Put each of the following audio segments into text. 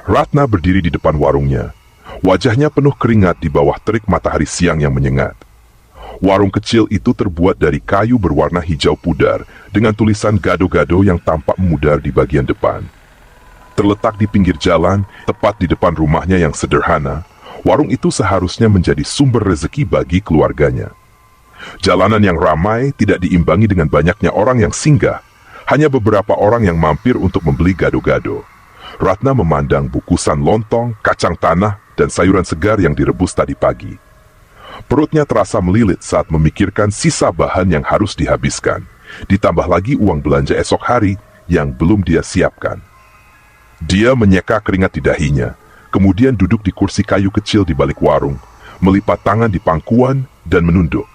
Ratna berdiri di depan warungnya. Wajahnya penuh keringat di bawah terik matahari siang yang menyengat. Warung kecil itu terbuat dari kayu berwarna hijau pudar dengan tulisan gado-gado yang tampak memudar di bagian depan. Terletak di pinggir jalan, tepat di depan rumahnya yang sederhana, warung itu seharusnya menjadi sumber rezeki bagi keluarganya. Jalanan yang ramai tidak diimbangi dengan banyaknya orang yang singgah, hanya beberapa orang yang mampir untuk membeli gado-gado. Ratna memandang bukusan lontong, kacang tanah, dan sayuran segar yang direbus tadi pagi. Perutnya terasa melilit saat memikirkan sisa bahan yang harus dihabiskan, ditambah lagi uang belanja esok hari yang belum dia siapkan. Dia menyeka keringat di dahinya, kemudian duduk di kursi kayu kecil di balik warung, melipat tangan di pangkuan dan menunduk.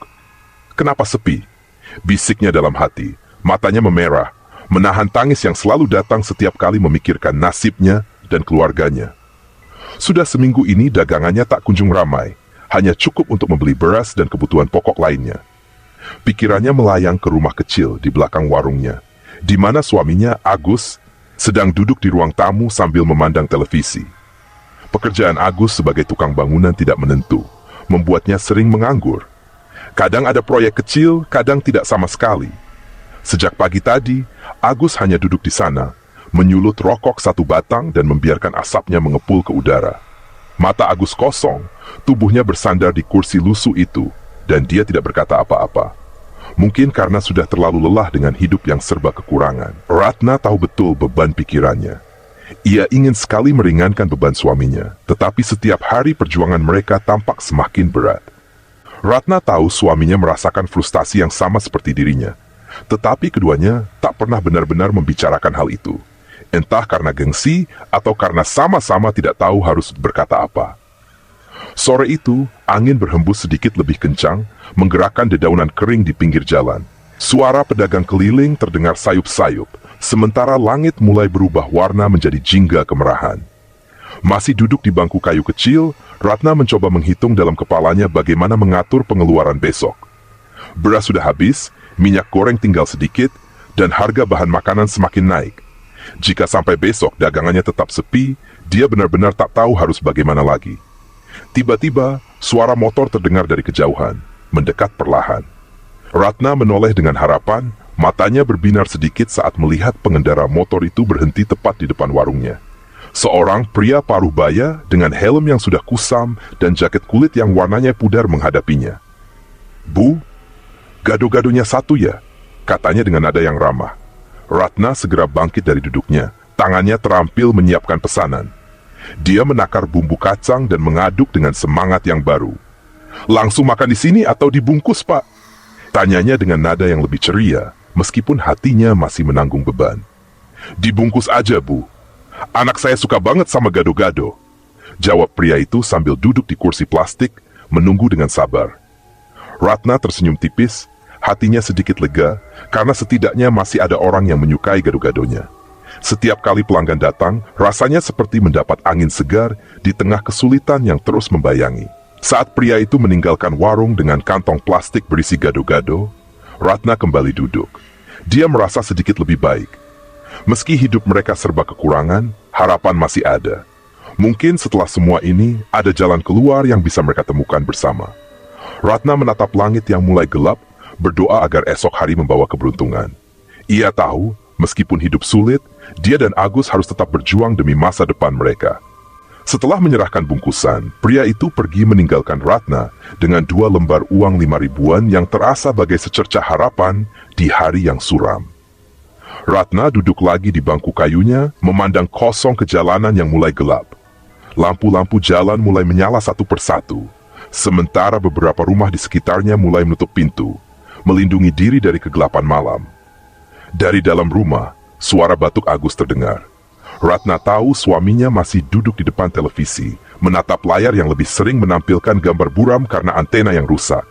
Kenapa sepi? Bisiknya dalam hati, matanya memerah, menahan tangis yang selalu datang setiap kali memikirkan nasibnya dan keluarganya. Sudah seminggu ini dagangannya tak kunjung ramai, hanya cukup untuk membeli beras dan kebutuhan pokok lainnya. Pikirannya melayang ke rumah kecil di belakang warungnya, di mana suaminya, Agus, sedang duduk di ruang tamu sambil memandang televisi. Pekerjaan Agus sebagai tukang bangunan tidak menentu, membuatnya sering menganggur. Kadang ada proyek kecil, kadang tidak sama sekali. Sejak pagi tadi, Agus hanya duduk di sana, menyulut rokok satu batang dan membiarkan asapnya mengepul ke udara. Mata Agus kosong, tubuhnya bersandar di kursi lusuh itu, dan dia tidak berkata apa-apa. Mungkin karena sudah terlalu lelah dengan hidup yang serba kekurangan. Ratna tahu betul beban pikirannya. Ia ingin sekali meringankan beban suaminya, tetapi setiap hari perjuangan mereka tampak semakin berat. Ratna tahu suaminya merasakan frustasi yang sama seperti dirinya. Tetapi keduanya tak pernah benar-benar membicarakan hal itu. Entah karena gengsi atau karena sama-sama tidak tahu harus berkata apa. Sore itu, angin berhembus sedikit lebih kencang, menggerakkan dedaunan kering di pinggir jalan. Suara pedagang keliling terdengar sayup-sayup, sementara langit mulai berubah warna menjadi jingga kemerahan. Masih duduk di bangku kayu kecil, Ratna mencoba menghitung dalam kepalanya bagaimana mengatur pengeluaran besok. Beras sudah habis, minyak goreng tinggal sedikit, dan harga bahan makanan semakin naik. Jika sampai besok dagangannya tetap sepi, dia benar-benar tak tahu harus bagaimana lagi. Tiba-tiba, suara motor terdengar dari kejauhan, mendekat perlahan. Ratna menoleh dengan harapan, matanya berbinar sedikit saat melihat pengendara motor itu berhenti tepat di depan warungnya. Seorang pria paruh baya dengan helm yang sudah kusam dan jaket kulit yang warnanya pudar menghadapinya. "Bu, gado-gadonya satu ya?" katanya dengan nada yang ramah. Ratna segera bangkit dari duduknya, tangannya terampil menyiapkan pesanan. Dia menakar bumbu kacang dan mengaduk dengan semangat yang baru. "Langsung makan di sini atau dibungkus, Pak?" tanyanya dengan nada yang lebih ceria, meskipun hatinya masih menanggung beban. "Dibungkus aja, Bu. Anak saya suka banget sama gado-gado," jawab pria itu sambil duduk di kursi plastik, menunggu dengan sabar. Ratna tersenyum tipis, hatinya sedikit lega, karena setidaknya masih ada orang yang menyukai gado-gadonya. Setiap kali pelanggan datang, rasanya seperti mendapat angin segar di tengah kesulitan yang terus membayangi. Saat pria itu meninggalkan warung dengan kantong plastik berisi gado-gado, Ratna kembali duduk. Dia merasa sedikit lebih baik. Meski hidup mereka serba kekurangan, harapan masih ada. Mungkin setelah semua ini, ada jalan keluar yang bisa mereka temukan bersama. Ratna menatap langit yang mulai gelap, berdoa agar esok hari membawa keberuntungan. Ia tahu, meskipun hidup sulit, dia dan Agus harus tetap berjuang demi masa depan mereka. Setelah menyerahkan bungkusan, pria itu pergi meninggalkan Ratna dengan 2 lembar uang 5 ribuan yang terasa bagai secercah harapan di hari yang suram. Ratna duduk lagi di bangku kayunya, memandang kosong ke jalanan yang mulai gelap. Lampu-lampu jalan mulai menyala satu persatu, sementara beberapa rumah di sekitarnya mulai menutup pintu, melindungi diri dari kegelapan malam. Dari dalam rumah, suara batuk Agus terdengar. Ratna tahu suaminya masih duduk di depan televisi, menatap layar yang lebih sering menampilkan gambar buram karena antena yang rusak.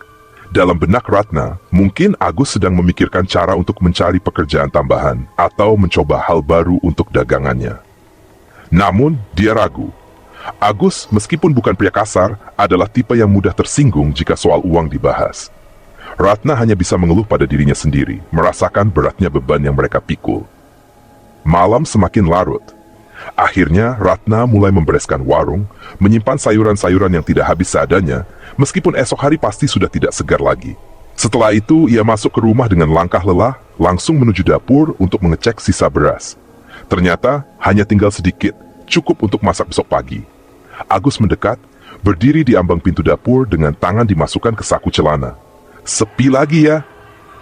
Dalam benak Ratna, mungkin Agus sedang memikirkan cara untuk mencari pekerjaan tambahan atau mencoba hal baru untuk dagangannya. Namun, dia ragu. Agus, meskipun bukan pria kasar, adalah tipe yang mudah tersinggung jika soal uang dibahas. Ratna hanya bisa mengeluh pada dirinya sendiri, merasakan beratnya beban yang mereka pikul. Malam semakin larut. Akhirnya, Ratna mulai membereskan warung, menyimpan sayuran-sayuran yang tidak habis seadanya, meskipun esok hari pasti sudah tidak segar lagi. Setelah itu, ia masuk ke rumah dengan langkah lelah, langsung menuju dapur untuk mengecek sisa beras. Ternyata, hanya tinggal sedikit, cukup untuk masak besok pagi. Agus mendekat, berdiri di ambang pintu dapur dengan tangan dimasukkan ke saku celana. "Sepi lagi ya?"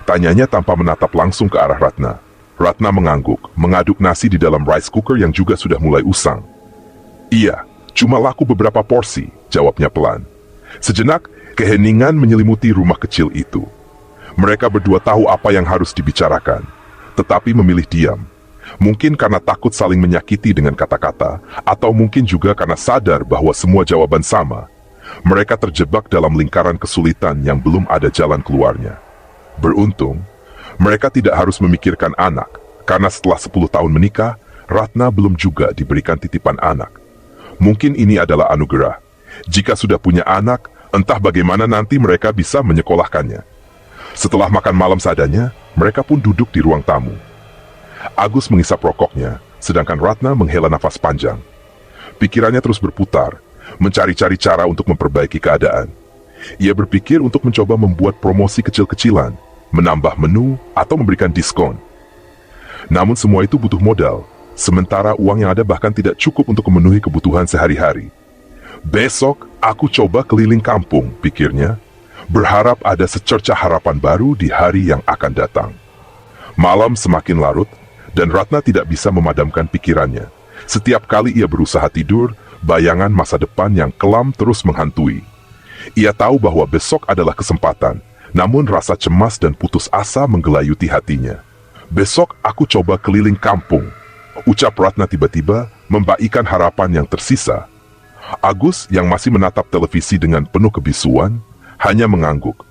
tanyanya tanpa menatap langsung ke arah Ratna. Ratna mengangguk, mengaduk nasi di dalam rice cooker yang juga sudah mulai usang. "Iya, cuma laku beberapa porsi," jawabnya pelan. Sejenak, keheningan menyelimuti rumah kecil itu. Mereka berdua tahu apa yang harus dibicarakan, tetapi memilih diam. Mungkin karena takut saling menyakiti dengan kata-kata, atau mungkin juga karena sadar bahwa semua jawaban sama. Mereka terjebak dalam lingkaran kesulitan yang belum ada jalan keluarnya. Beruntung, mereka tidak harus memikirkan anak, karena setelah 10 tahun menikah, Ratna belum juga diberikan titipan anak. Mungkin ini adalah anugerah. Jika sudah punya anak, entah bagaimana nanti mereka bisa menyekolahkannya. Setelah makan malam seadanya, mereka pun duduk di ruang tamu. Agus mengisap rokoknya, sedangkan Ratna menghela nafas panjang. Pikirannya terus berputar, mencari-cari cara untuk memperbaiki keadaan. Ia berpikir untuk mencoba membuat promosi kecil-kecilan, menambah menu, atau memberikan diskon. Namun semua itu butuh modal, sementara uang yang ada bahkan tidak cukup untuk memenuhi kebutuhan sehari-hari. "Besok, aku coba keliling kampung," pikirnya, berharap ada secercah harapan baru di hari yang akan datang. Malam semakin larut, dan Ratna tidak bisa memadamkan pikirannya. Setiap kali ia berusaha tidur, bayangan masa depan yang kelam terus menghantui. Ia tahu bahwa besok adalah kesempatan, namun rasa cemas dan putus asa menggelayuti hatinya. "Besok aku coba keliling kampung," ucap Ratna tiba-tiba, membaikan harapan yang tersisa. Agus yang masih menatap televisi dengan penuh kebisuan, hanya mengangguk.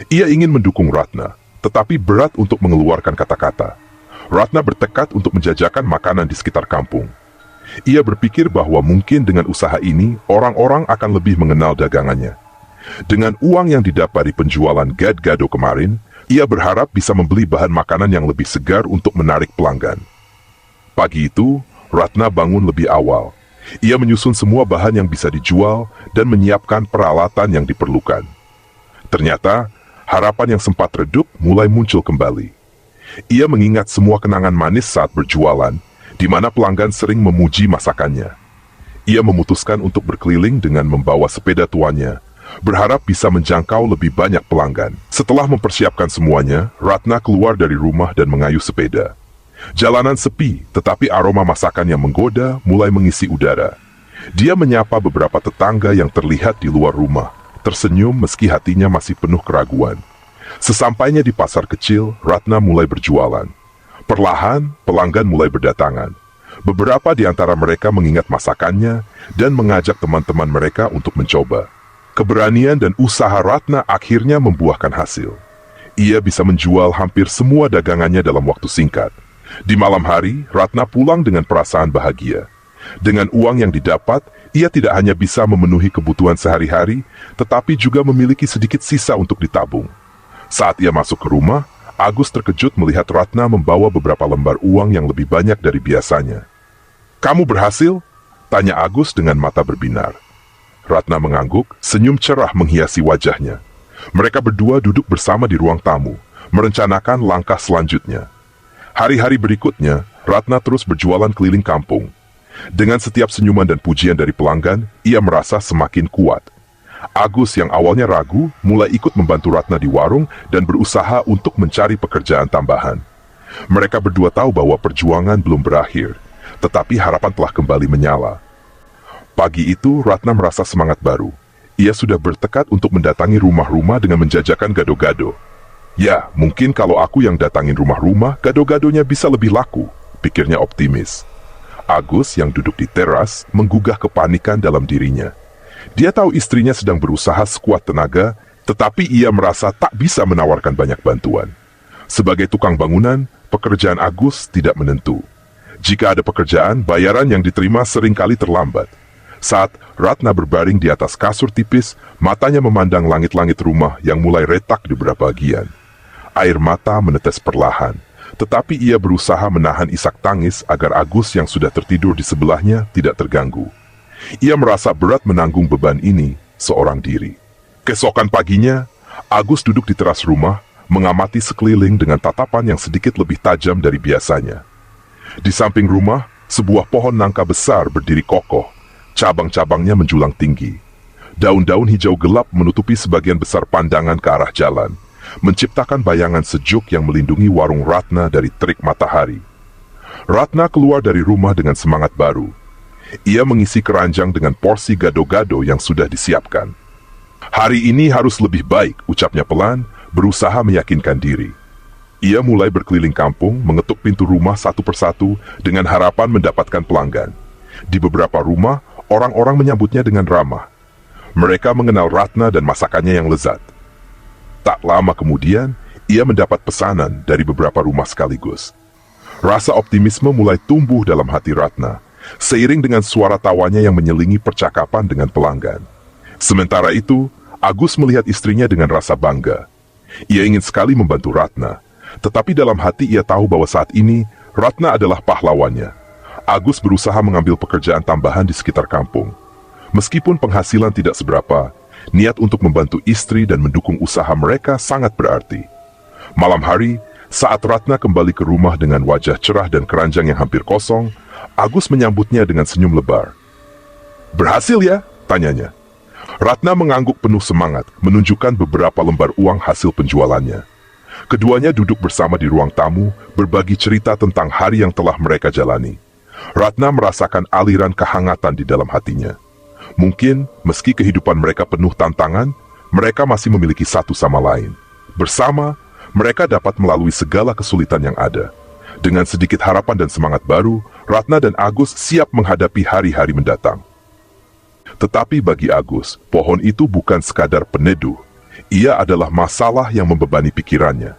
Ia ingin mendukung Ratna, tetapi berat untuk mengeluarkan kata-kata. Ratna bertekad untuk menjajakan makanan di sekitar kampung. Ia berpikir bahwa mungkin dengan usaha ini, orang-orang akan lebih mengenal dagangannya. Dengan uang yang didapat di penjualan gado-gado kemarin, ia berharap bisa membeli bahan makanan yang lebih segar untuk menarik pelanggan. Pagi itu, Ratna bangun lebih awal. Ia menyusun semua bahan yang bisa dijual dan menyiapkan peralatan yang diperlukan. Ternyata, harapan yang sempat redup mulai muncul kembali. Ia mengingat semua kenangan manis saat berjualan, di mana pelanggan sering memuji masakannya. Ia memutuskan untuk berkeliling dengan membawa sepeda tuanya, berharap bisa menjangkau lebih banyak pelanggan. Setelah mempersiapkan semuanya, Ratna keluar dari rumah dan mengayuh sepeda. Jalanan sepi, tetapi aroma masakan yang menggoda mulai mengisi udara. Dia menyapa beberapa tetangga yang terlihat di luar rumah, tersenyum meski hatinya masih penuh keraguan. Sesampainya di pasar kecil, Ratna mulai berjualan. Perlahan, pelanggan mulai berdatangan. Beberapa di antara mereka mengingat masakannya dan mengajak teman-teman mereka untuk mencoba. Keberanian dan usaha Ratna akhirnya membuahkan hasil. Ia bisa menjual hampir semua dagangannya dalam waktu singkat. Di malam hari, Ratna pulang dengan perasaan bahagia. Dengan uang yang didapat, ia tidak hanya bisa memenuhi kebutuhan sehari-hari, tetapi juga memiliki sedikit sisa untuk ditabung. Saat ia masuk ke rumah, Agus terkejut melihat Ratna membawa beberapa lembar uang yang lebih banyak dari biasanya. "Kamu berhasil?" tanya Agus dengan mata berbinar. Ratna mengangguk, senyum cerah menghiasi wajahnya. Mereka berdua duduk bersama di ruang tamu, merencanakan langkah selanjutnya. Hari-hari berikutnya, Ratna terus berjualan keliling kampung. Dengan setiap senyuman dan pujian dari pelanggan, ia merasa semakin kuat. Agus yang awalnya ragu, mulai ikut membantu Ratna di warung dan berusaha untuk mencari pekerjaan tambahan. Mereka berdua tahu bahwa perjuangan belum berakhir, tetapi harapan telah kembali menyala. Pagi itu, Ratna merasa semangat baru. Ia sudah bertekad untuk mendatangi rumah-rumah dengan menjajakan gado-gado. "Ya, mungkin kalau aku yang datangin rumah-rumah, gado-gadonya bisa lebih laku," pikirnya optimis. Agus yang duduk di teras menggugah kepanikan dalam dirinya. Dia tahu istrinya sedang berusaha sekuat tenaga, tetapi ia merasa tak bisa menawarkan banyak bantuan. Sebagai tukang bangunan, pekerjaan Agus tidak menentu. Jika ada pekerjaan, bayaran yang diterima seringkali terlambat. Saat Ratna berbaring di atas kasur tipis, matanya memandang langit-langit rumah yang mulai retak di beberapa bagian. Air mata menetes perlahan, Tetapi ia berusaha menahan isak tangis agar Agus yang sudah tertidur di sebelahnya tidak terganggu. Ia merasa berat menanggung beban ini seorang diri. Keesokan paginya, Agus duduk di teras rumah, mengamati sekeliling dengan tatapan yang sedikit lebih tajam dari biasanya. Di samping rumah, sebuah pohon nangka besar berdiri kokoh, cabang-cabangnya menjulang tinggi. Daun-daun hijau gelap menutupi sebagian besar pandangan ke arah jalan, menciptakan bayangan sejuk yang melindungi warung Ratna dari terik matahari. Ratna keluar dari rumah dengan semangat baru. Ia mengisi keranjang dengan porsi gado-gado yang sudah disiapkan. Hari ini harus lebih baik, ucapnya pelan, berusaha meyakinkan diri. Ia mulai berkeliling kampung, mengetuk pintu rumah satu persatu dengan harapan mendapatkan pelanggan. Di beberapa rumah, orang-orang menyambutnya dengan ramah. Mereka mengenal Ratna dan masakannya yang lezat. Tak lama kemudian, ia mendapat pesanan dari beberapa rumah sekaligus. Rasa optimisme mulai tumbuh dalam hati Ratna, seiring dengan suara tawanya yang menyelingi percakapan dengan pelanggan. Sementara itu, Agus melihat istrinya dengan rasa bangga. Ia ingin sekali membantu Ratna, tetapi dalam hati ia tahu bahwa saat ini, Ratna adalah pahlawannya. Agus berusaha mengambil pekerjaan tambahan di sekitar kampung. Meskipun penghasilan tidak seberapa, niat untuk membantu istri dan mendukung usaha mereka sangat berarti. Malam hari, saat Ratna kembali ke rumah dengan wajah cerah dan keranjang yang hampir kosong, Agus menyambutnya dengan senyum lebar. "Berhasil ya?" tanyanya. Ratna mengangguk penuh semangat, menunjukkan beberapa lembar uang hasil penjualannya. Keduanya duduk bersama di ruang tamu, berbagi cerita tentang hari yang telah mereka jalani. Ratna merasakan aliran kehangatan di dalam hatinya. Mungkin, meski kehidupan mereka penuh tantangan, mereka masih memiliki satu sama lain. Bersama, mereka dapat melalui segala kesulitan yang ada. Dengan sedikit harapan dan semangat baru, Ratna dan Agus siap menghadapi hari-hari mendatang. Tetapi bagi Agus, pohon itu bukan sekadar peneduh. Ia adalah masalah yang membebani pikirannya.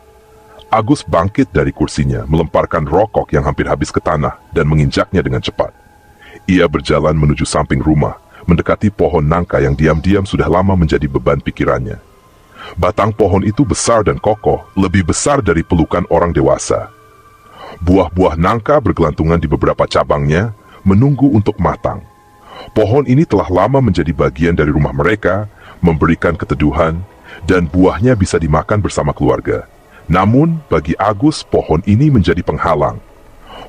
Agus bangkit dari kursinya, melemparkan rokok yang hampir habis ke tanah dan menginjaknya dengan cepat. Ia berjalan menuju samping rumah, mendekati pohon nangka yang diam-diam sudah lama menjadi beban pikirannya. Batang pohon itu besar dan kokoh, lebih besar dari pelukan orang dewasa. Buah-buah nangka bergelantungan di beberapa cabangnya, menunggu untuk matang. Pohon ini telah lama menjadi bagian dari rumah mereka, memberikan keteduhan, dan buahnya bisa dimakan bersama keluarga. Namun, bagi Agus, pohon ini menjadi penghalang.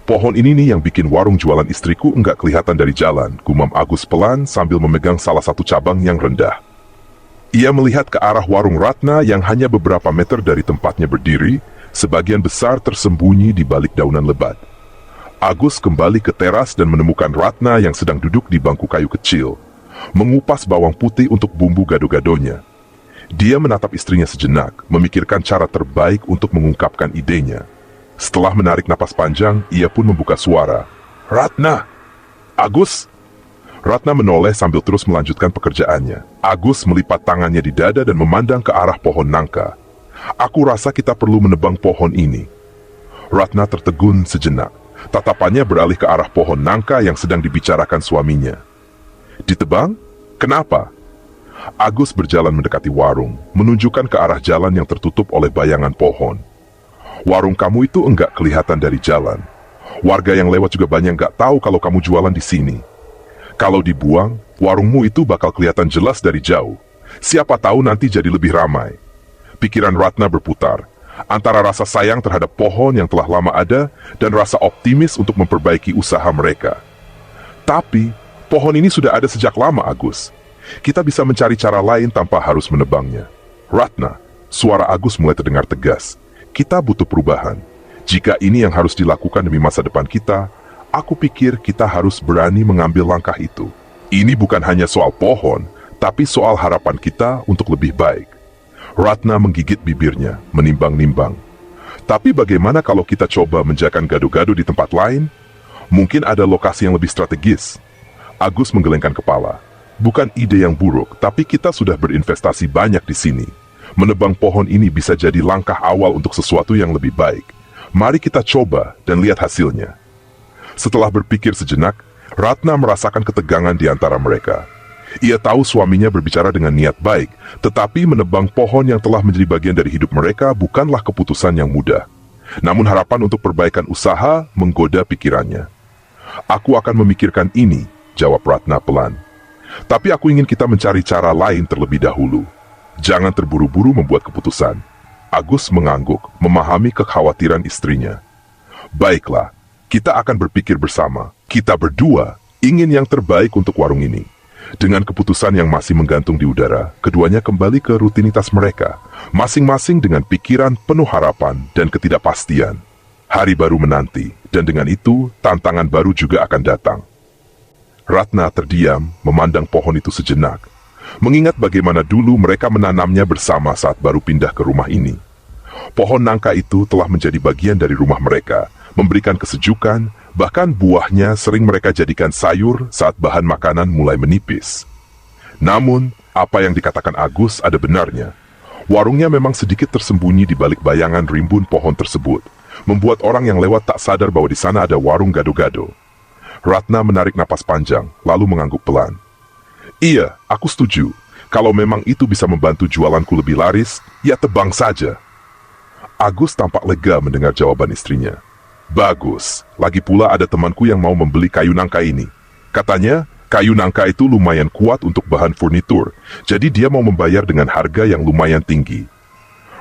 "Pohon ini nih yang bikin warung jualan istriku enggak kelihatan dari jalan," gumam Agus pelan sambil memegang salah satu cabang yang rendah. Ia melihat ke arah warung Ratna yang hanya beberapa meter dari tempatnya berdiri, sebagian besar tersembunyi di balik daunan lebat. Agus kembali ke teras dan menemukan Ratna yang sedang duduk di bangku kayu kecil, mengupas bawang putih untuk bumbu gado-gadonya. Dia menatap istrinya sejenak, memikirkan cara terbaik untuk mengungkapkan idenya. Setelah menarik napas panjang, ia pun membuka suara. "Ratna! Agus!" Ratna menoleh sambil terus melanjutkan pekerjaannya. Agus melipat tangannya di dada dan memandang ke arah pohon nangka. "Aku rasa kita perlu menebang pohon ini." Ratna tertegun sejenak. Tatapannya beralih ke arah pohon nangka yang sedang dibicarakan suaminya. "Ditebang? Kenapa?" Agus berjalan mendekati warung, menunjukkan ke arah jalan yang tertutup oleh bayangan pohon. "Warung kamu itu enggak kelihatan dari jalan. Warga yang lewat juga banyak enggak tahu kalau kamu jualan di sini. Kalau dibuang, warungmu itu bakal kelihatan jelas dari jauh. Siapa tahu nanti jadi lebih ramai." Pikiran Ratna berputar, antara rasa sayang terhadap pohon yang telah lama ada dan rasa optimis untuk memperbaiki usaha mereka. "Tapi, pohon ini sudah ada sejak lama, Agus. Kita bisa mencari cara lain tanpa harus menebangnya." "Ratna," suara Agus mulai terdengar tegas. "Kita butuh perubahan. Jika ini yang harus dilakukan demi masa depan kita, aku pikir kita harus berani mengambil langkah itu. Ini bukan hanya soal pohon, tapi soal harapan kita untuk lebih baik." Ratna menggigit bibirnya, menimbang-nimbang. "Tapi bagaimana kalau kita coba menjaga gado-gado di tempat lain? Mungkin ada lokasi yang lebih strategis." Agus menggelengkan kepala. "Bukan ide yang buruk, tapi kita sudah berinvestasi banyak di sini. Menebang pohon ini bisa jadi langkah awal untuk sesuatu yang lebih baik. Mari kita coba dan lihat hasilnya." Setelah berpikir sejenak, Ratna merasakan ketegangan di antara mereka. Ia tahu suaminya berbicara dengan niat baik, tetapi menebang pohon yang telah menjadi bagian dari hidup mereka bukanlah keputusan yang mudah. Namun harapan untuk perbaikan usaha menggoda pikirannya. Aku akan memikirkan ini, jawab Ratna pelan. Tapi aku ingin kita mencari cara lain terlebih dahulu. Jangan terburu-buru membuat keputusan. Agus mengangguk, memahami kekhawatiran istrinya. Baiklah, kita akan berpikir bersama. Kita berdua ingin yang terbaik untuk warung ini. Dengan keputusan yang masih menggantung di udara, keduanya kembali ke rutinitas mereka, masing-masing dengan pikiran penuh harapan dan ketidakpastian. Hari baru menanti, dan dengan itu, tantangan baru juga akan datang. Ratna terdiam, memandang pohon itu sejenak, mengingat bagaimana dulu mereka menanamnya bersama saat baru pindah ke rumah ini. Pohon nangka itu telah menjadi bagian dari rumah mereka, memberikan kesejukan, bahkan buahnya sering mereka jadikan sayur saat bahan makanan mulai menipis. Namun, apa yang dikatakan Agus ada benarnya. Warungnya memang sedikit tersembunyi di balik bayangan rimbun pohon tersebut, membuat orang yang lewat tak sadar bahwa di sana ada warung gado-gado. Ratna menarik napas panjang, lalu mengangguk pelan. Iya, aku setuju. Kalau memang itu bisa membantu jualanku lebih laris, ya tebang saja. Agus tampak lega mendengar jawaban istrinya. Bagus, lagi pula ada temanku yang mau membeli kayu nangka ini. Katanya, kayu nangka itu lumayan kuat untuk bahan furnitur, jadi dia mau membayar dengan harga yang lumayan tinggi.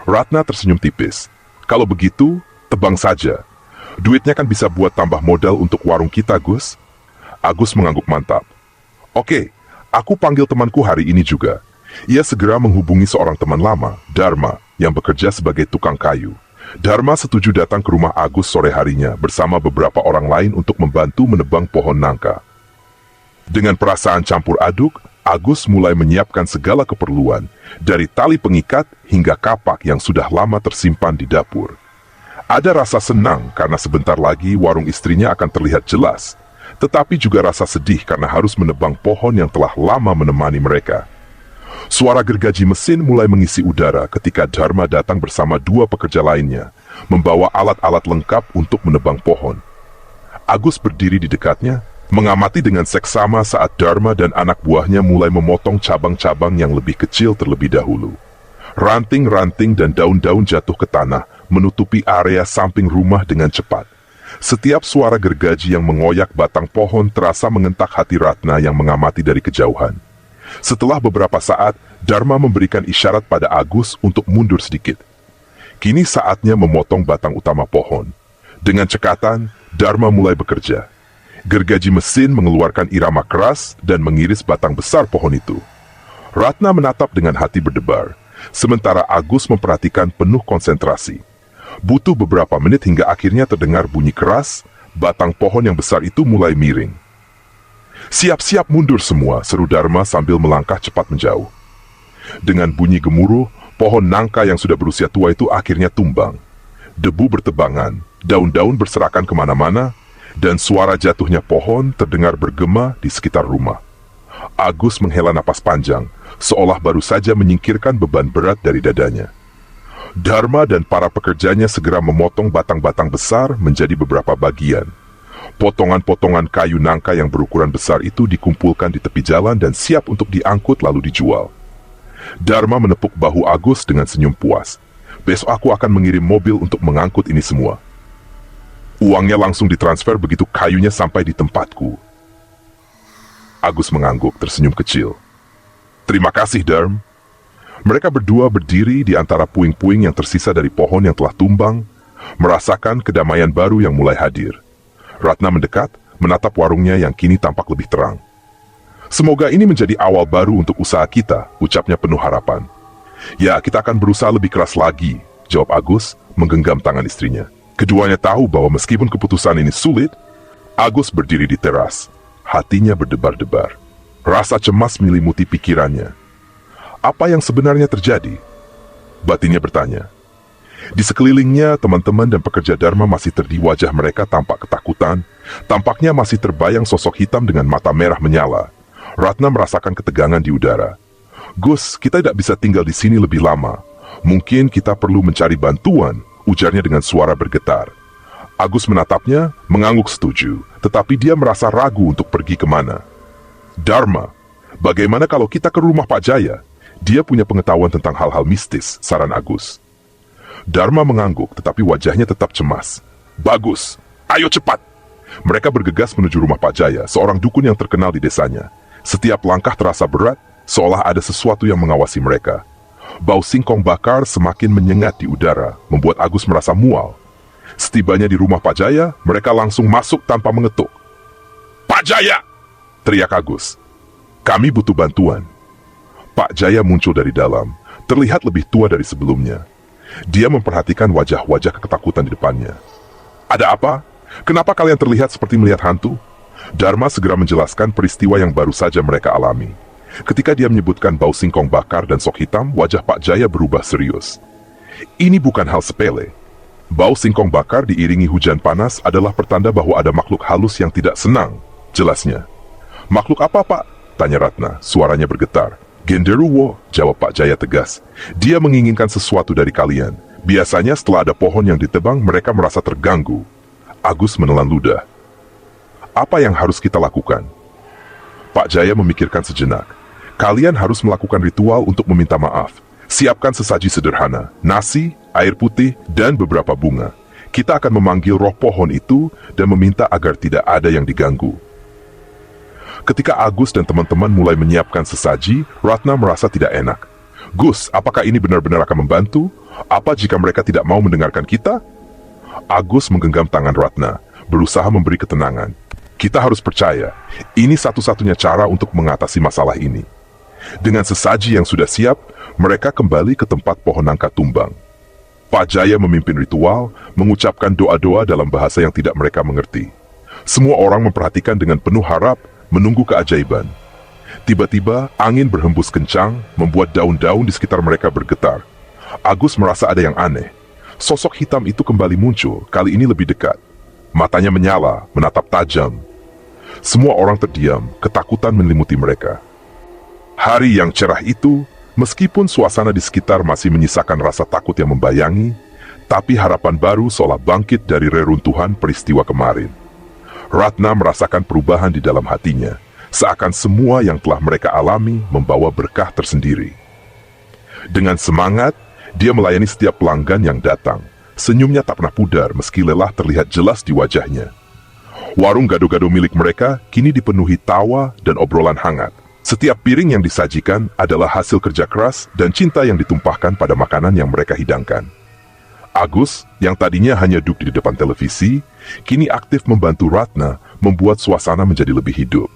Ratna tersenyum tipis. Kalau begitu, tebang saja. Duitnya kan bisa buat tambah modal untuk warung kita, Gus. Agus mengangguk mantap. Oke, aku panggil temanku hari ini juga. Ia segera menghubungi seorang teman lama, Dharma, yang bekerja sebagai tukang kayu. Dharma setuju datang ke rumah Agus sore harinya bersama beberapa orang lain untuk membantu menebang pohon nangka. Dengan perasaan campur aduk, Agus mulai menyiapkan segala keperluan, dari tali pengikat hingga kapak yang sudah lama tersimpan di dapur. Ada rasa senang karena sebentar lagi warung istrinya akan terlihat jelas, tetapi juga rasa sedih karena harus menebang pohon yang telah lama menemani mereka. Suara gergaji mesin mulai mengisi udara ketika Dharma datang bersama dua pekerja lainnya, membawa alat-alat lengkap untuk menebang pohon. Agus berdiri di dekatnya, mengamati dengan seksama saat Dharma dan anak buahnya mulai memotong cabang-cabang yang lebih kecil terlebih dahulu. Ranting-ranting dan daun-daun jatuh ke tanah, menutupi area samping rumah dengan cepat. Setiap suara gergaji yang mengoyak batang pohon terasa mengentak hati Ratna yang mengamati dari kejauhan. Setelah beberapa saat, Dharma memberikan isyarat pada Agus untuk mundur sedikit. Kini saatnya memotong batang utama pohon. Dengan cekatan, Dharma mulai bekerja. Gergaji mesin mengeluarkan irama keras dan mengiris batang besar pohon itu. Ratna menatap dengan hati berdebar, sementara Agus memperhatikan penuh konsentrasi. Butuh beberapa menit hingga akhirnya terdengar bunyi keras, batang pohon yang besar itu mulai miring. Siap-siap mundur semua, seru Dharma sambil melangkah cepat menjauh. Dengan bunyi gemuruh, pohon nangka yang sudah berusia tua itu akhirnya tumbang. Debu bertebangan, daun-daun berserakan kemana-mana, dan suara jatuhnya pohon terdengar bergema di sekitar rumah. Agus menghela napas panjang, seolah baru saja menyingkirkan beban berat dari dadanya. Dharma dan para pekerjanya segera memotong batang-batang besar menjadi beberapa bagian. Potongan-potongan kayu nangka yang berukuran besar itu dikumpulkan di tepi jalan dan siap untuk diangkut lalu dijual. Dharma menepuk bahu Agus dengan senyum puas. Besok aku akan mengirim mobil untuk mengangkut ini semua. Uangnya langsung ditransfer begitu kayunya sampai di tempatku. Agus mengangguk tersenyum kecil. Terima kasih, Dharm. Mereka berdua berdiri di antara puing-puing yang tersisa dari pohon yang telah tumbang, merasakan kedamaian baru yang mulai hadir. Ratna mendekat, menatap warungnya yang kini tampak lebih terang. Semoga ini menjadi awal baru untuk usaha kita, ucapnya penuh harapan. Ya, kita akan berusaha lebih keras lagi, jawab Agus, menggenggam tangan istrinya. Keduanya tahu bahwa meskipun keputusan ini sulit, Agus berdiri di teras. Hatinya berdebar-debar. Rasa cemas menyelimuti pikirannya. Apa yang sebenarnya terjadi? Batinnya bertanya. Di sekelilingnya, teman-teman dan pekerja Dharma masih terdi wajah mereka tampak ketakutan. Tampaknya masih terbayang sosok hitam dengan mata merah menyala. Ratna merasakan ketegangan di udara. Gus, kita tidak bisa tinggal di sini lebih lama. Mungkin kita perlu mencari bantuan, ujarnya dengan suara bergetar. Agus menatapnya, mengangguk setuju, tetapi dia merasa ragu untuk pergi kemana. Dharma, bagaimana kalau kita ke rumah Pak Jaya? Dia punya pengetahuan tentang hal-hal mistis, saran Agus. Dharma mengangguk, tetapi wajahnya tetap cemas. Bagus, ayo cepat. Mereka bergegas menuju rumah Pak Jaya, seorang dukun yang terkenal di desanya. Setiap langkah terasa berat, seolah ada sesuatu yang mengawasi mereka. Bau singkong bakar semakin menyengat di udara, membuat Agus merasa mual. Setibanya di rumah Pak Jaya, mereka langsung masuk tanpa mengetuk. Pak Jaya! Teriak Agus. Kami butuh bantuan. Pak Jaya muncul dari dalam, terlihat lebih tua dari sebelumnya. Dia memperhatikan wajah-wajah ketakutan di depannya. Ada apa? Kenapa kalian terlihat seperti melihat hantu? Dharma segera menjelaskan peristiwa yang baru saja mereka alami. Ketika dia menyebutkan bau singkong bakar dan sok hitam, wajah Pak Jaya berubah serius. Ini bukan hal sepele. Bau singkong bakar diiringi hujan panas adalah pertanda bahwa ada makhluk halus yang tidak senang, jelasnya. Makhluk apa, Pak? Tanya Ratna, suaranya bergetar. Genderuwo, jawab Pak Jaya tegas. Dia menginginkan sesuatu dari kalian. Biasanya setelah ada pohon yang ditebang, mereka merasa terganggu. Agus menelan ludah. Apa yang harus kita lakukan? Pak Jaya memikirkan sejenak. Kalian harus melakukan ritual untuk meminta maaf. Siapkan sesaji sederhana, nasi, air putih, dan beberapa bunga. Kita akan memanggil roh pohon itu dan meminta agar tidak ada yang diganggu. Ketika Agus dan teman-teman mulai menyiapkan sesaji, Ratna merasa tidak enak. Gus, apakah ini benar-benar akan membantu? Apa jika mereka tidak mau mendengarkan kita? Agus menggenggam tangan Ratna, berusaha memberi ketenangan. Kita harus percaya, ini satu-satunya cara untuk mengatasi masalah ini. Dengan sesaji yang sudah siap, mereka kembali ke tempat pohon nangka tumbang. Pak Jaya memimpin ritual, mengucapkan doa-doa dalam bahasa yang tidak mereka mengerti. Semua orang memperhatikan dengan penuh harap, menunggu keajaiban. Tiba-tiba, angin berhembus kencang, membuat daun-daun di sekitar mereka bergetar. Agus merasa ada yang aneh. Sosok hitam itu kembali muncul, kali ini lebih dekat. Matanya menyala, menatap tajam. Semua orang terdiam, ketakutan menyelimuti mereka. Hari yang cerah itu, meskipun suasana di sekitar masih menyisakan rasa takut yang membayangi, tapi harapan baru seolah bangkit dari reruntuhan peristiwa kemarin. Ratna merasakan perubahan di dalam hatinya, seakan semua yang telah mereka alami membawa berkah tersendiri. Dengan semangat, dia melayani setiap pelanggan yang datang. Senyumnya tak pernah pudar meski lelah terlihat jelas di wajahnya. Warung gado-gado milik mereka kini dipenuhi tawa dan obrolan hangat. Setiap piring yang disajikan adalah hasil kerja keras dan cinta yang ditumpahkan pada makanan yang mereka hidangkan. Agus, yang tadinya hanya duduk di depan televisi, kini aktif membantu Ratna membuat suasana menjadi lebih hidup.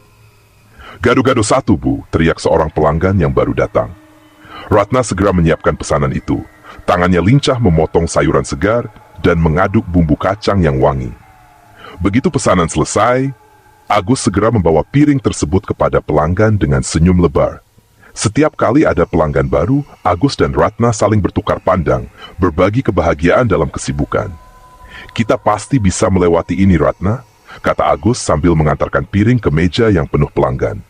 Gado-gado satu, Bu, teriak seorang pelanggan yang baru datang. Ratna segera menyiapkan pesanan itu. Tangannya lincah memotong sayuran segar dan mengaduk bumbu kacang yang wangi. Begitu pesanan selesai, Agus segera membawa piring tersebut kepada pelanggan dengan senyum lebar. Setiap kali ada pelanggan baru, Agus dan Ratna saling bertukar pandang, berbagi kebahagiaan dalam kesibukan. Kita pasti bisa melewati ini, Ratna, kata Agus sambil mengantarkan piring ke meja yang penuh pelanggan.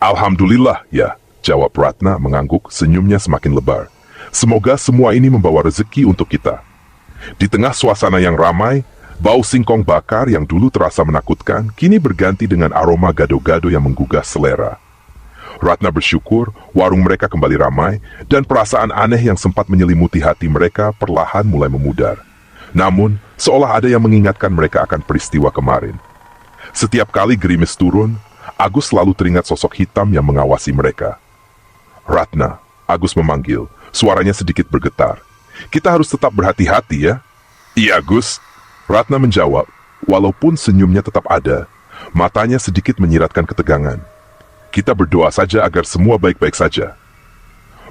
Alhamdulillah, ya, jawab Ratna mengangguk, senyumnya semakin lebar. Semoga semua ini membawa rezeki untuk kita. Di tengah suasana yang ramai, bau singkong bakar yang dulu terasa menakutkan, kini berganti dengan aroma gado-gado yang menggugah selera. Ratna bersyukur warung mereka kembali ramai, dan perasaan aneh yang sempat menyelimuti hati mereka perlahan mulai memudar. Namun, seolah ada yang mengingatkan mereka akan peristiwa kemarin. Setiap kali gerimis turun, Agus selalu teringat sosok hitam yang mengawasi mereka. Ratna, Agus memanggil. Suaranya sedikit bergetar. Kita harus tetap berhati-hati ya. Iya, Gus. Ratna menjawab, walaupun senyumnya tetap ada. Matanya sedikit menyiratkan ketegangan. Kita berdoa saja agar semua baik-baik saja.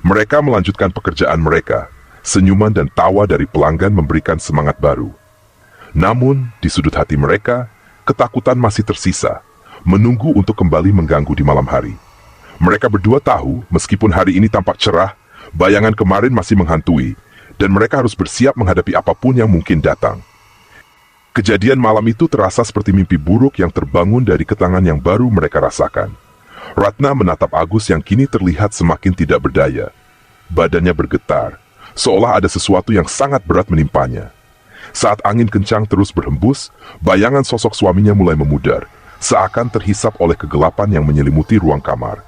Mereka melanjutkan pekerjaan mereka. Senyuman dan tawa dari pelanggan memberikan semangat baru. Namun, di sudut hati mereka, ketakutan masih tersisa. Menunggu untuk kembali mengganggu di malam hari. Mereka berdua tahu, meskipun hari ini tampak cerah, bayangan kemarin masih menghantui, dan mereka harus bersiap menghadapi apapun yang mungkin datang. Kejadian malam itu terasa seperti mimpi buruk yang terbangun dari ketenangan yang baru mereka rasakan. Ratna menatap Agus yang kini terlihat semakin tidak berdaya. Badannya bergetar, seolah ada sesuatu yang sangat berat menimpanya. Saat angin kencang terus berhembus, bayangan sosok suaminya mulai memudar, seakan terhisap oleh kegelapan yang menyelimuti ruang kamar.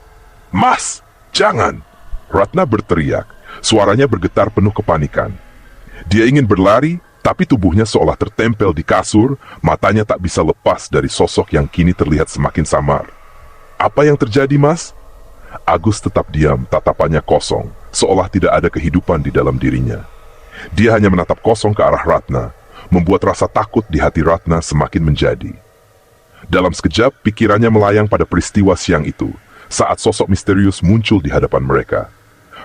Mas, jangan! Ratna berteriak, suaranya bergetar penuh kepanikan. Dia ingin berlari, tapi tubuhnya seolah tertempel di kasur, matanya tak bisa lepas dari sosok yang kini terlihat semakin samar. Apa yang terjadi, Mas? Agus tetap diam, tatapannya kosong, seolah tidak ada kehidupan di dalam dirinya. Dia hanya menatap kosong ke arah Ratna, membuat rasa takut di hati Ratna semakin menjadi. Dalam sekejap, pikirannya melayang pada peristiwa siang itu, saat sosok misterius muncul di hadapan mereka.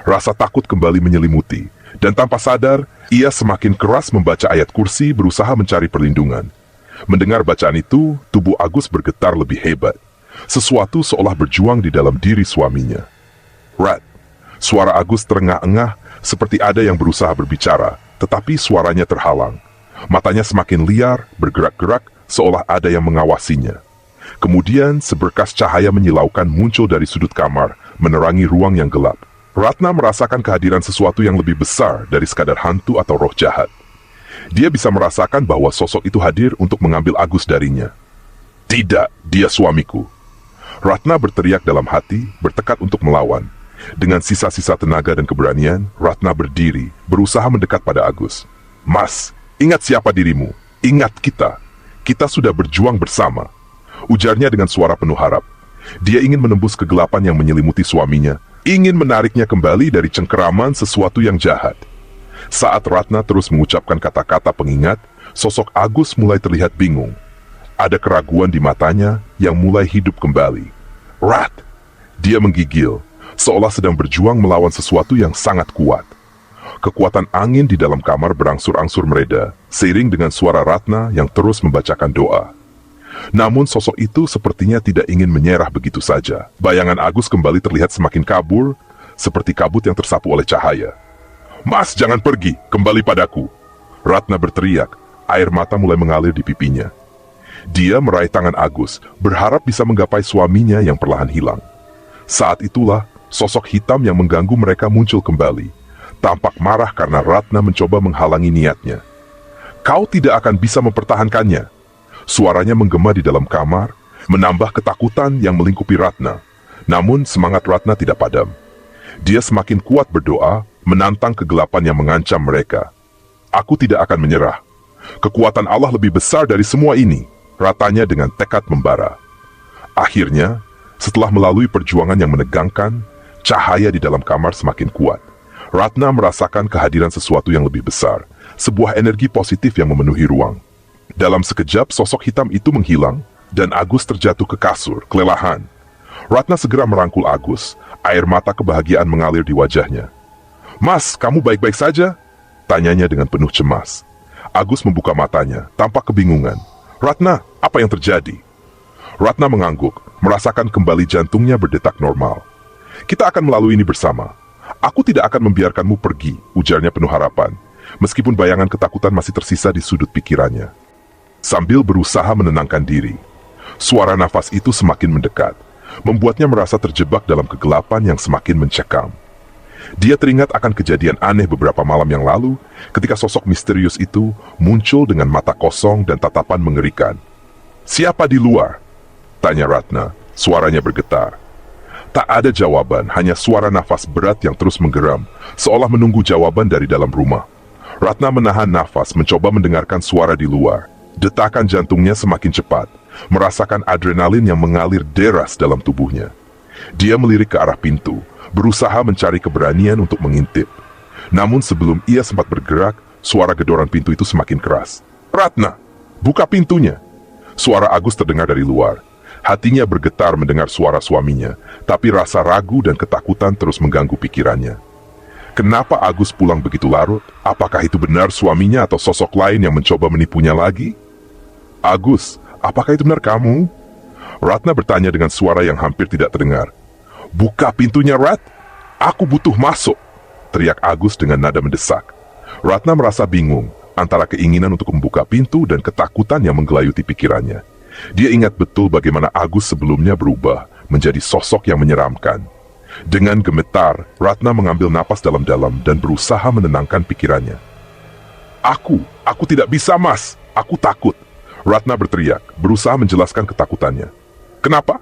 Rasa takut kembali menyelimuti, dan tanpa sadar, ia semakin keras membaca ayat kursi berusaha mencari perlindungan. Mendengar bacaan itu, tubuh Agus bergetar lebih hebat. Sesuatu seolah berjuang di dalam diri suaminya. Rat, suara Agus terengah-engah seperti ada yang berusaha berbicara, tetapi suaranya terhalang. Matanya semakin liar, bergerak-gerak, seolah ada yang mengawasinya. Kemudian, seberkas cahaya menyilaukan muncul dari sudut kamar, menerangi ruang yang gelap. Ratna merasakan kehadiran sesuatu yang lebih besar dari sekadar hantu atau roh jahat. Dia bisa merasakan bahwa sosok itu hadir untuk mengambil Agus darinya. Tidak, dia suamiku. Ratna berteriak dalam hati, bertekad untuk melawan. Dengan sisa-sisa tenaga dan keberanian, Ratna berdiri, berusaha mendekat pada Agus. Mas, ingat siapa dirimu. Ingat kita. Kita sudah berjuang bersama. Ujarnya dengan suara penuh harap. Dia ingin menembus kegelapan yang menyelimuti suaminya, ingin menariknya kembali dari cengkeraman sesuatu yang jahat. Saat Ratna terus mengucapkan kata-kata pengingat, sosok Agus mulai terlihat bingung. Ada keraguan di matanya yang mulai hidup kembali. Rat! Dia menggigil, seolah sedang berjuang melawan sesuatu yang sangat kuat. Kekuatan angin di dalam kamar berangsur-angsur mereda, seiring dengan suara Ratna yang terus membacakan doa. Namun sosok itu sepertinya tidak ingin menyerah begitu saja. Bayangan Agus kembali terlihat semakin kabur, seperti kabut yang tersapu oleh cahaya. Mas, jangan pergi, kembali padaku. Ratna berteriak, air mata mulai mengalir di pipinya. Dia meraih tangan Agus, berharap bisa menggapai suaminya yang perlahan hilang. Saat itulah, sosok hitam yang mengganggu mereka muncul kembali. Tampak marah karena Ratna mencoba menghalangi niatnya. Kau tidak akan bisa mempertahankannya. Suaranya menggema di dalam kamar, menambah ketakutan yang melingkupi Ratna. Namun semangat Ratna tidak padam. Dia semakin kuat berdoa, menantang kegelapan yang mengancam mereka. Aku tidak akan menyerah. Kekuatan Allah lebih besar dari semua ini, ratanya dengan tekad membara. Akhirnya, setelah melalui perjuangan yang menegangkan, cahaya di dalam kamar semakin kuat. Ratna merasakan kehadiran sesuatu yang lebih besar, sebuah energi positif yang memenuhi ruang. Dalam sekejap, sosok hitam itu menghilang, dan Agus terjatuh ke kasur, kelelahan. Ratna segera merangkul Agus, air mata kebahagiaan mengalir di wajahnya. Mas, kamu baik-baik saja? Tanyanya dengan penuh cemas. Agus membuka matanya, tampak kebingungan. Ratna, apa yang terjadi? Ratna mengangguk, merasakan kembali jantungnya berdetak normal. Kita akan melalui ini bersama. Aku tidak akan membiarkanmu pergi, ujarnya penuh harapan, meskipun bayangan ketakutan masih tersisa di sudut pikirannya. Sambil berusaha menenangkan diri, suara nafas itu semakin mendekat, membuatnya merasa terjebak dalam kegelapan yang semakin mencekam. Dia teringat akan kejadian aneh beberapa malam yang lalu, ketika sosok misterius itu muncul dengan mata kosong dan tatapan mengerikan. Siapa di luar? Tanya Ratna, suaranya bergetar. Tak ada jawaban, hanya suara nafas berat yang terus menggeram, seolah menunggu jawaban dari dalam rumah. Ratna menahan nafas, mencoba mendengarkan suara di luar. Detakan jantungnya semakin cepat, merasakan adrenalin yang mengalir deras dalam tubuhnya. Dia melirik ke arah pintu, berusaha mencari keberanian untuk mengintip. Namun sebelum ia sempat bergerak, suara gedoran pintu itu semakin keras. Ratna, buka pintunya! Suara Agus terdengar dari luar. Hatinya bergetar mendengar suara suaminya, tapi rasa ragu dan ketakutan terus mengganggu pikirannya. Kenapa Agus pulang begitu larut? Apakah itu benar suaminya atau sosok lain yang mencoba menipunya lagi? Agus, apakah itu benar kamu? Ratna bertanya dengan suara yang hampir tidak terdengar. Buka pintunya, Rat! Aku butuh masuk! Teriak Agus dengan nada mendesak. Ratna merasa bingung antara keinginan untuk membuka pintu dan ketakutan yang menggelayuti pikirannya. Dia ingat betul bagaimana Agus sebelumnya berubah menjadi sosok yang menyeramkan. Dengan gemetar, Ratna mengambil napas dalam-dalam dan berusaha menenangkan pikirannya. Aku tidak bisa, Mas. Aku takut. Ratna berteriak, berusaha menjelaskan ketakutannya. Kenapa?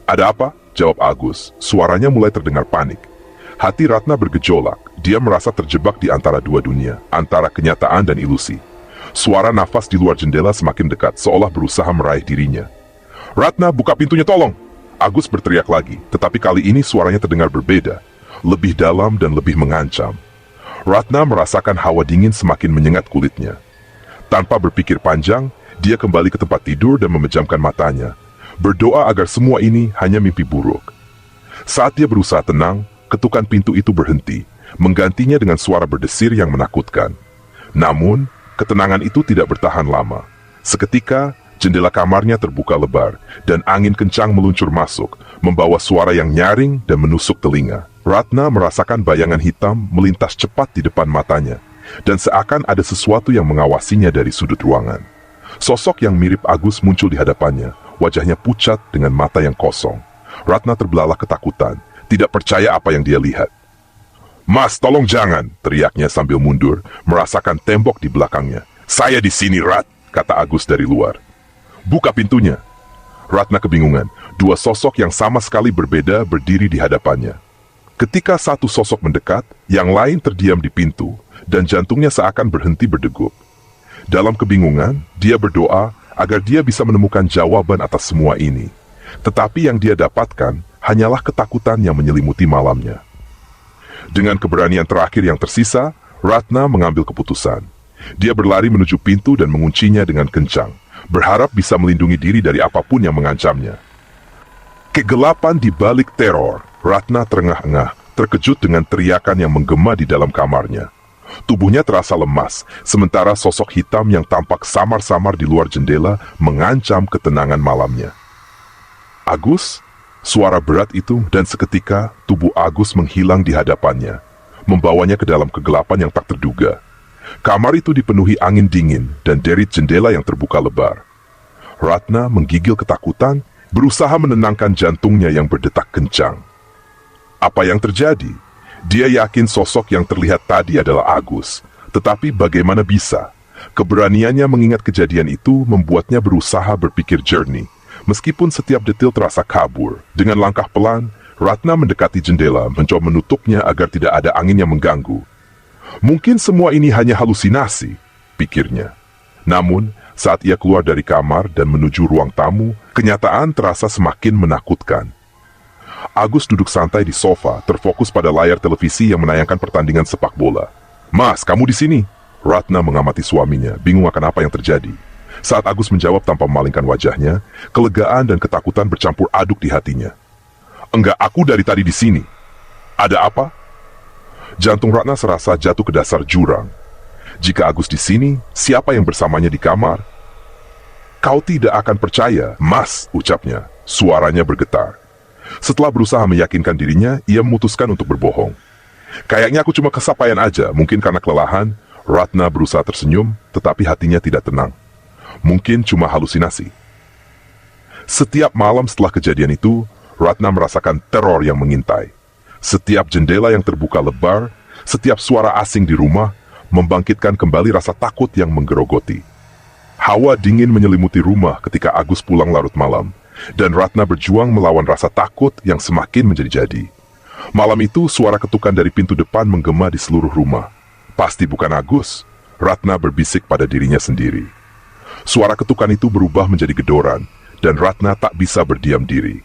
Ada apa? Jawab Agus. Suaranya mulai terdengar panik. Hati Ratna bergejolak. dia merasa terjebak di antara dua dunia, antara kenyataan dan ilusi. Suara nafas di luar jendela semakin dekat, seolah berusaha meraih dirinya. "Ratna, buka pintunya tolong!" Agus berteriak lagi, tetapi kali ini suaranya terdengar berbeda, lebih dalam dan lebih mengancam. Ratna merasakan hawa dingin semakin menyengat kulitnya. Tanpa berpikir panjang, dia kembali ke tempat tidur dan memejamkan matanya, berdoa agar semua ini hanya mimpi buruk. Saat dia berusaha tenang, ketukan pintu itu berhenti, menggantinya dengan suara berdesir yang menakutkan. Namun, ketenangan itu tidak bertahan lama. Seketika, jendela kamarnya terbuka lebar, dan angin kencang meluncur masuk, membawa suara yang nyaring dan menusuk telinga. Ratna merasakan bayangan hitam melintas cepat di depan matanya, dan seakan ada sesuatu yang mengawasinya dari sudut ruangan. Sosok yang mirip Agus muncul di hadapannya, wajahnya pucat dengan mata yang kosong. Ratna terbelalak ketakutan, tidak percaya apa yang dia lihat. "Mas, tolong jangan!" teriaknya sambil mundur, merasakan tembok di belakangnya. "Saya di sini, Rat," kata Agus dari luar. "Buka pintunya." Ratna kebingungan, dua sosok yang sama sekali berbeda berdiri di hadapannya. Ketika satu sosok mendekat, yang lain terdiam di pintu, dan jantungnya seakan berhenti berdegup. Dalam kebingungan, dia berdoa agar dia bisa menemukan jawaban atas semua ini. Tetapi yang dia dapatkan hanyalah ketakutan yang menyelimuti malamnya. Dengan keberanian terakhir yang tersisa, Ratna mengambil keputusan. Dia berlari menuju pintu dan menguncinya dengan kencang, berharap bisa melindungi diri dari apapun yang mengancamnya. Kegelapan di balik teror, Ratna terengah-engah, terkejut dengan teriakan yang menggema di dalam kamarnya. Tubuhnya terasa lemas, sementara sosok hitam yang tampak samar-samar di luar jendela mengancam ketenangan malamnya. "Agus?" Suara berat itu, dan seketika tubuh Agus menghilang di hadapannya, membawanya ke dalam kegelapan yang tak terduga. Kamar itu dipenuhi angin dingin dan derit jendela yang terbuka lebar. Ratna menggigil ketakutan, berusaha menenangkan jantungnya yang berdetak kencang. Apa yang terjadi? Dia yakin sosok yang terlihat tadi adalah Agus, tetapi bagaimana bisa? Keberaniannya mengingat kejadian itu membuatnya berusaha berpikir jernih. Meskipun setiap detil terasa kabur, dengan langkah pelan, Ratna mendekati jendela, mencoba menutupnya agar tidak ada angin yang mengganggu. Mungkin semua ini hanya halusinasi, pikirnya. Namun, saat ia keluar dari kamar dan menuju ruang tamu, kenyataan terasa semakin menakutkan. Agus duduk santai di sofa, terfokus pada layar televisi yang menayangkan pertandingan sepak bola. "Mas, kamu di sini?" Ratna mengamati suaminya, bingung akan apa yang terjadi. Saat Agus menjawab tanpa memalingkan wajahnya, kelegaan dan ketakutan bercampur aduk di hatinya. "Enggak, aku dari tadi di sini." "Ada apa?" Jantung Ratna serasa jatuh ke dasar jurang. Jika Agus di sini, siapa yang bersamanya di kamar? "Kau tidak akan percaya, Mas," ucapnya. Suaranya bergetar. Setelah berusaha meyakinkan dirinya, ia memutuskan untuk berbohong. "Kayaknya aku cuma kesampaian aja, mungkin karena kelelahan." Ratna berusaha tersenyum, tetapi hatinya tidak tenang. Mungkin cuma halusinasi. Setiap malam setelah kejadian itu, Ratna merasakan teror yang mengintai. Setiap jendela yang terbuka lebar, setiap suara asing di rumah, membangkitkan kembali rasa takut yang menggerogoti. Hawa dingin menyelimuti rumah ketika Agus pulang larut malam, dan Ratna berjuang melawan rasa takut yang semakin menjadi-jadi. Malam itu, suara ketukan dari pintu depan menggema di seluruh rumah. Pasti bukan Agus, Ratna berbisik pada dirinya sendiri. Suara ketukan itu berubah menjadi gedoran, dan Ratna tak bisa berdiam diri.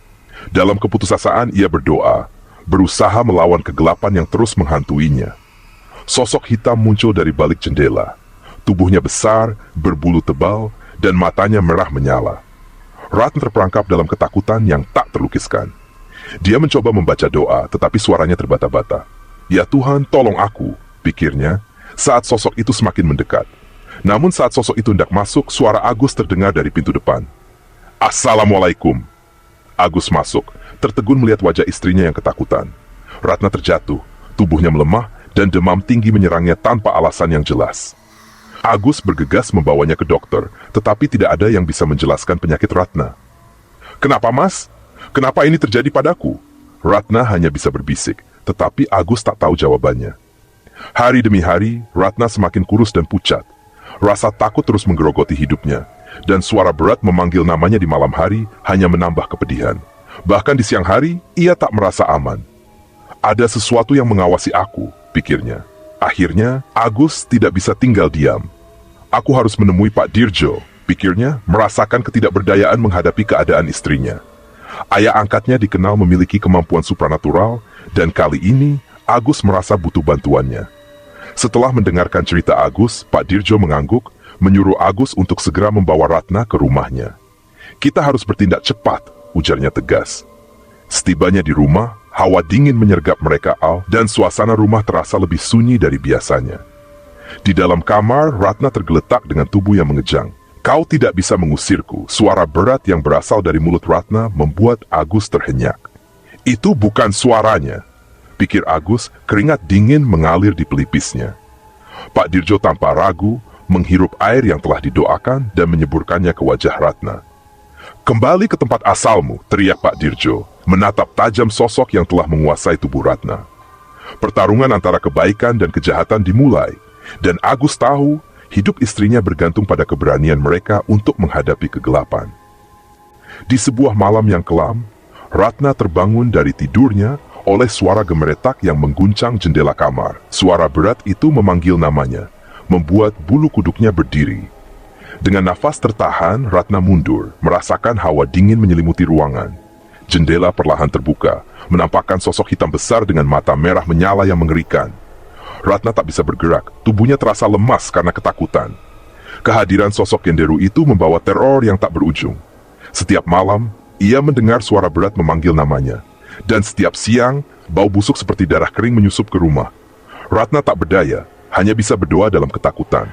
Dalam keputusasaan ia berdoa, berusaha melawan kegelapan yang terus menghantuinya. Sosok hitam muncul dari balik jendela. Tubuhnya besar, berbulu tebal, dan matanya merah menyala. Ratna terperangkap dalam ketakutan yang tak terlukiskan. Dia mencoba membaca doa, tetapi suaranya terbata-bata. "Ya Tuhan, tolong aku," pikirnya, saat sosok itu semakin mendekat. Namun saat sosok itu hendak masuk, suara Agus terdengar dari pintu depan. "Assalamualaikum." Agus masuk, tertegun melihat wajah istrinya yang ketakutan. Ratna terjatuh, tubuhnya melemah, dan demam tinggi menyerangnya tanpa alasan yang jelas. Agus bergegas membawanya ke dokter, tetapi tidak ada yang bisa menjelaskan penyakit Ratna. "Kenapa, Mas? Kenapa ini terjadi padaku?" Ratna hanya bisa berbisik, tetapi Agus tak tahu jawabannya. Hari demi hari, Ratna semakin kurus dan pucat. Rasa takut terus menggerogoti hidupnya, dan suara berat memanggil namanya di malam hari hanya menambah kepedihan. Bahkan di siang hari, ia tak merasa aman. "Ada sesuatu yang mengawasi aku," pikirnya. Akhirnya, Agus tidak bisa tinggal diam. Aku harus menemui Pak Dirjo, pikirnya, merasakan ketidakberdayaan menghadapi keadaan istrinya. Ayah angkatnya dikenal memiliki kemampuan supranatural, dan kali ini Agus merasa butuh bantuannya. Setelah mendengarkan cerita Agus, Pak Dirjo mengangguk, menyuruh Agus untuk segera membawa Ratna ke rumahnya. Kita harus bertindak cepat, ujarnya tegas. Setibanya di rumah, hawa dingin menyergap mereka dan suasana rumah terasa lebih sunyi dari biasanya. Di dalam kamar, Ratna tergeletak dengan tubuh yang mengejang. Kau tidak bisa mengusirku, suara berat yang berasal dari mulut Ratna membuat Agus terhenyak. Itu bukan suaranya, pikir Agus, keringat dingin mengalir di pelipisnya. Pak Dirjo tanpa ragu, menghirup air yang telah didoakan dan menyeburkannya ke wajah Ratna. Kembali ke tempat asalmu, teriak Pak Dirjo, menatap tajam sosok yang telah menguasai tubuh Ratna. Pertarungan antara kebaikan dan kejahatan dimulai, dan Agus tahu hidup istrinya bergantung pada keberanian mereka untuk menghadapi kegelapan. Di sebuah malam yang kelam, Ratna terbangun dari tidurnya oleh suara gemeretak yang mengguncang jendela kamar. Suara berat itu memanggil namanya, membuat bulu kuduknya berdiri. Dengan nafas tertahan, Ratna mundur, merasakan hawa dingin menyelimuti ruangan. Jendela perlahan terbuka, menampakkan sosok hitam besar dengan mata merah menyala yang mengerikan. Ratna tak bisa bergerak, tubuhnya terasa lemas karena ketakutan. Kehadiran sosok genderu itu membawa teror yang tak berujung. Setiap malam, ia mendengar suara berat memanggil namanya. Dan setiap siang, bau busuk seperti darah kering menyusup ke rumah. Ratna tak berdaya, hanya bisa berdoa dalam ketakutan.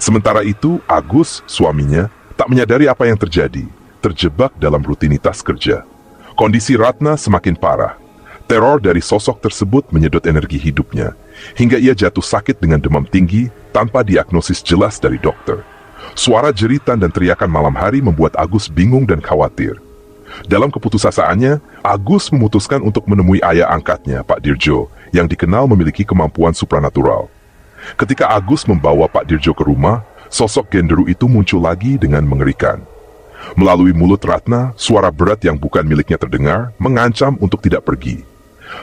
Sementara itu, Agus, suaminya, tak menyadari apa yang terjadi, terjebak dalam rutinitas kerja. Kondisi Ratna semakin parah. Teror dari sosok tersebut menyedot energi hidupnya, hingga ia jatuh sakit dengan demam tinggi tanpa diagnosis jelas dari dokter. Suara jeritan dan teriakan malam hari membuat Agus bingung dan khawatir. Dalam keputusasaannya, Agus memutuskan untuk menemui ayah angkatnya, Pak Dirjo, yang dikenal memiliki kemampuan supranatural. Ketika Agus membawa Pak Dirjo ke rumah, sosok genderu itu muncul lagi dengan mengerikan. Melalui mulut Ratna, suara berat yang bukan miliknya terdengar, mengancam untuk tidak pergi.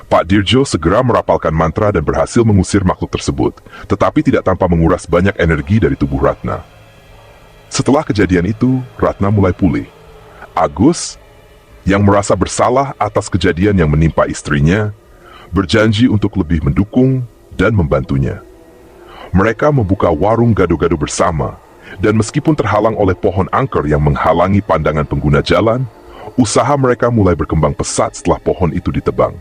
Pak Dirjo segera merapalkan mantra dan berhasil mengusir makhluk tersebut, tetapi tidak tanpa menguras banyak energi dari tubuh Ratna. Setelah kejadian itu, Ratna mulai pulih. Agus, yang merasa bersalah atas kejadian yang menimpa istrinya, berjanji untuk lebih mendukung dan membantunya. Mereka membuka warung gado-gado bersama, dan meskipun terhalang oleh pohon angker yang menghalangi pandangan pengguna jalan, usaha mereka mulai berkembang pesat setelah pohon itu ditebang.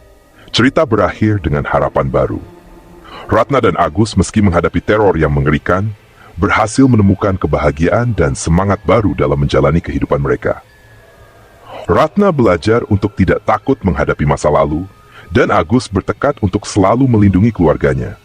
Cerita berakhir dengan harapan baru. Ratna dan Agus meski menghadapi teror yang mengerikan, berhasil menemukan kebahagiaan dan semangat baru dalam menjalani kehidupan mereka. Ratna belajar untuk tidak takut menghadapi masa lalu, dan Agus bertekad untuk selalu melindungi keluarganya.